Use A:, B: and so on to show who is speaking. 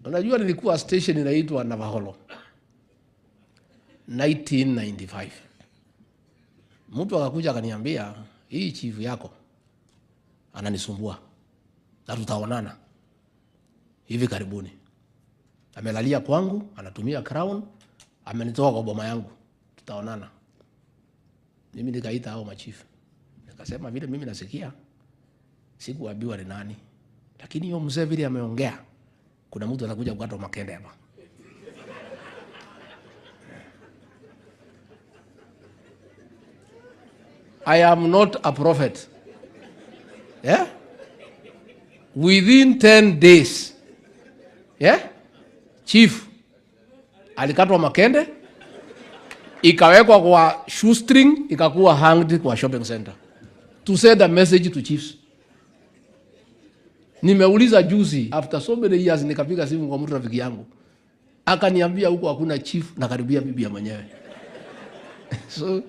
A: Unajua nilikuwa station inaitwa Navaholo 1995. Mtu akakuja akaniambia, hii chief yako ananisumbua na tutaonana hivi karibuni. Amelalia kwangu, anatumia crown, amenitoa kwa boma yangu, tutaonana. Mimi nikaita hao machifu. Nikasema vile mimi nasikia, sikuambiwa ni nani. Lakini hiyo mzee vile ameongea, kuna mtu atakuja kukata makende hapa. I am not a prophet. Yeah? Within 10 days, yeah? Chief alikatwa makende, ikawekwa kwa shoestring, ikakuwa hanged kwa shopping center. To send a message to chiefs. Nimeuliza juzi, after so many years, nikapiga simu kwa mtu rafiki yangu. Akaniambia huko hakuna chief na karibia bibi ya mwenyewe. So